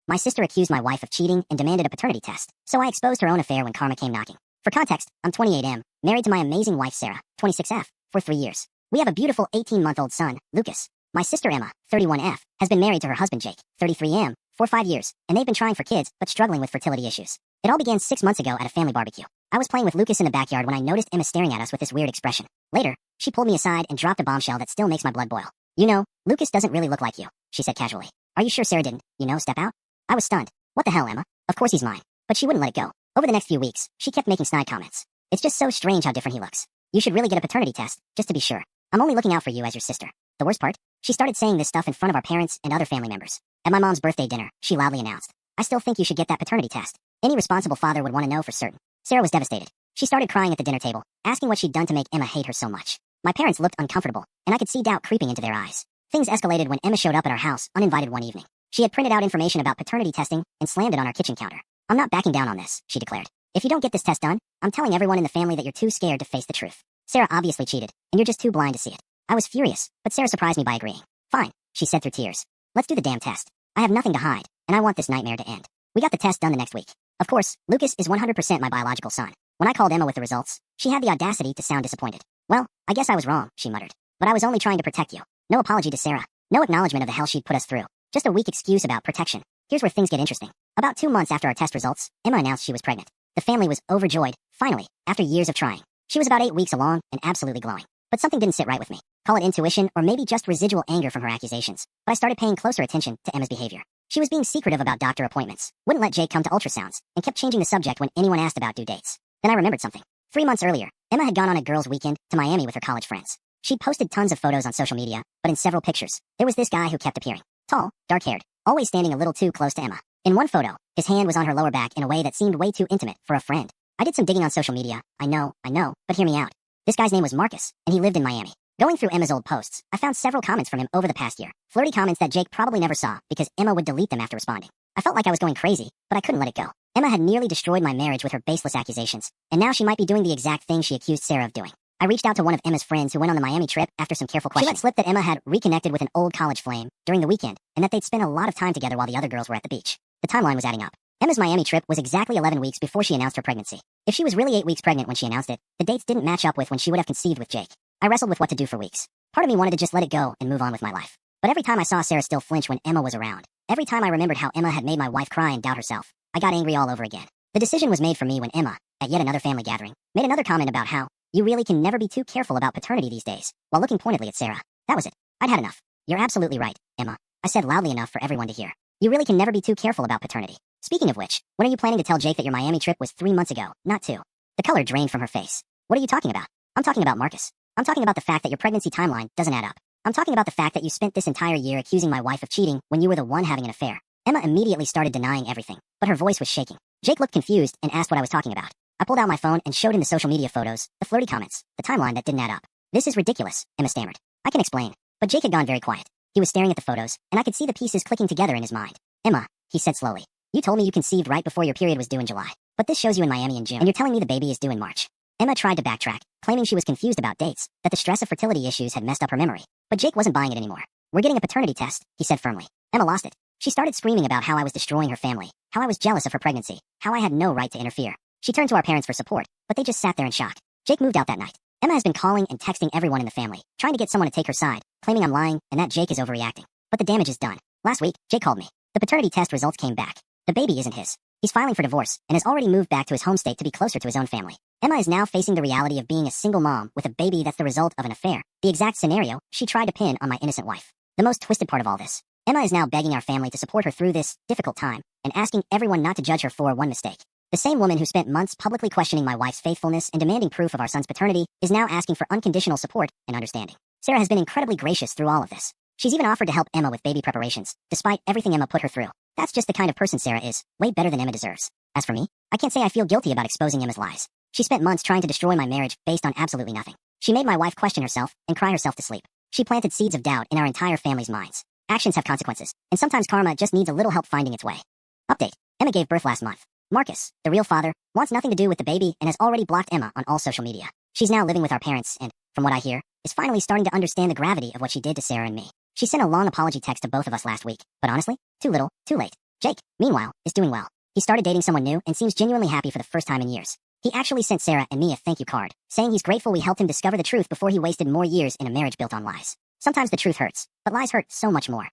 My sister accused my wife of cheating and demanded a paternity test, so I exposed her own affair when karma came knocking. For context, I'm 28M, married to my amazing wife Sarah, 26F, for 3 years. We have a beautiful 18-month-old son, Lucas. My sister Emma, 31F, has been married to her husband Jake, 33M, for 5 years, and they've been trying for kids but struggling with fertility issues. It all began 6 months ago at a family barbecue. I was playing with Lucas in the backyard when I noticed Emma staring at us with this weird expression. Later, she pulled me aside and dropped a bombshell that still makes my blood boil. "You know, Lucas doesn't really look like you," she said casually. "Are you sure Sarah didn't, step out?" I was stunned. "What the hell, Emma? Of course he's mine." But she wouldn't let it go. Over the next few weeks, she kept making snide comments. "It's just so strange how different he looks. You should really get a paternity test, just to be sure. I'm only looking out for you as your sister." The worst part? She started saying this stuff in front of our parents and other family members. At my mom's birthday dinner, she loudly announced, "I still think you should get that paternity test. Any responsible father would want to know for certain." Sarah was devastated. She started crying at the dinner table, asking what she'd done to make Emma hate her so much. My parents looked uncomfortable, and I could see doubt creeping into their eyes. Things escalated when Emma showed up at our house, uninvited one evening. She had printed out information about paternity testing and slammed it on our kitchen counter. "I'm not backing down on this," she declared. "If you don't get this test done, I'm telling everyone in the family that you're too scared to face the truth. Sarah obviously cheated, and you're just too blind to see it." I was furious, but Sarah surprised me by agreeing. "Fine," she said through tears. "Let's do the damn test. I have nothing to hide, and I want this nightmare to end." We got the test done the next week. Of course, Lucas is 100% my biological son. When I called Emma with the results, she had the audacity to sound disappointed. "Well, I guess I was wrong," she muttered. "But I was only trying to protect you." No apology to Sarah. No acknowledgement of the hell she'd put us through. Just a weak excuse about protection. Here's where things get interesting. About 2 months after our test results, Emma announced she was pregnant. The family was overjoyed, finally, after years of trying. She was about 8 weeks along and absolutely glowing. But something didn't sit right with me. Call it intuition or maybe just residual anger from her accusations. But I started paying closer attention to Emma's behavior. She was being secretive about doctor appointments, wouldn't let Jake come to ultrasounds, and kept changing the subject when anyone asked about due dates. Then I remembered something. 3 months earlier, Emma had gone on a girls' weekend to Miami with her college friends. She'd posted tons of photos on social media, but in several pictures, there was this guy who kept appearing. Tall, dark-haired, always standing a little too close to Emma. In one photo, his hand was on her lower back in a way that seemed way too intimate for a friend. I did some digging on social media. I know, but hear me out. This guy's name was Marcus, and he lived in Miami. Going through Emma's old posts, I found several comments from him over the past year. Flirty comments that Jake probably never saw because Emma would delete them after responding. I felt like I was going crazy, but I couldn't let it go. Emma had nearly destroyed my marriage with her baseless accusations, and now she might be doing the exact thing she accused Sarah of doing. I reached out to one of Emma's friends who went on the Miami trip after some careful questioning. She let slip that Emma had reconnected with an old college flame during the weekend, and that they'd spent a lot of time together while the other girls were at the beach. The timeline was adding up. Emma's Miami trip was exactly 11 weeks before she announced her pregnancy. If she was really 8 weeks pregnant when she announced it, the dates didn't match up with when she would have conceived with Jake. I wrestled with what to do for weeks. Part of me wanted to just let it go and move on with my life. But every time I saw Sarah still flinch when Emma was around, every time I remembered how Emma had made my wife cry and doubt herself, I got angry all over again. The decision was made for me when Emma, at yet another family gathering, made another comment about how you really can never be too careful about paternity these days, while looking pointedly at Sarah. That was it. I'd had enough. "You're absolutely right, Emma," I said loudly enough for everyone to hear. "You really can never be too careful about paternity. Speaking of which, when are you planning to tell Jake that your Miami trip was 3 months ago, not 2? The color drained from her face. "What are you talking about?" "I'm talking about Marcus. I'm talking about the fact that your pregnancy timeline doesn't add up. I'm talking about the fact that you spent this entire year accusing my wife of cheating when you were the one having an affair." Emma immediately started denying everything, but her voice was shaking. Jake looked confused and asked what I was talking about. I pulled out my phone and showed him the social media photos, the flirty comments, the timeline that didn't add up. "This is ridiculous," Emma stammered. "I can explain." But Jake had gone very quiet. He was staring at the photos, and I could see the pieces clicking together in his mind. "Emma," he said slowly, "you told me you conceived right before your period was due in July. But this shows you in Miami in June, and you're telling me the baby is due in March." Emma tried to backtrack, claiming she was confused about dates, that the stress of fertility issues had messed up her memory. But Jake wasn't buying it anymore. "We're getting a paternity test," he said firmly. Emma lost it. She started screaming about how I was destroying her family, how I was jealous of her pregnancy, how I had no right to interfere. She turned to our parents for support, but they just sat there in shock. Jake moved out that night. Emma has been calling and texting everyone in the family, trying to get someone to take her side, claiming I'm lying and that Jake is overreacting. But the damage is done. Last week, Jake called me. The paternity test results came back. The baby isn't his. He's filing for divorce and has already moved back to his home state to be closer to his own family. Emma is now facing the reality of being a single mom with a baby that's the result of an affair, the exact scenario she tried to pin on my innocent wife. The most twisted part of all this. Emma is now begging our family to support her through this difficult time and asking everyone not to judge her for one mistake. The same woman who spent months publicly questioning my wife's faithfulness and demanding proof of our son's paternity is now asking for unconditional support and understanding. Sarah has been incredibly gracious through all of this. She's even offered to help Emma with baby preparations, despite everything Emma put her through. That's just the kind of person Sarah is, way better than Emma deserves. As for me, I can't say I feel guilty about exposing Emma's lies. She spent months trying to destroy my marriage based on absolutely nothing. She made my wife question herself and cry herself to sleep. She planted seeds of doubt in our entire family's minds. Actions have consequences, and sometimes karma just needs a little help finding its way. Update. Emma gave birth last month. Marcus, the real father, wants nothing to do with the baby and has already blocked Emma on all social media. She's now living with our parents and, from what I hear, is finally starting to understand the gravity of what she did to Sarah and me. She sent a long apology text to both of us last week, but honestly, too little, too late. Jake, meanwhile, is doing well. He started dating someone new and seems genuinely happy for the first time in years. He actually sent Sarah and me a thank you card, saying he's grateful we helped him discover the truth before he wasted more years in a marriage built on lies. Sometimes the truth hurts, but lies hurt so much more.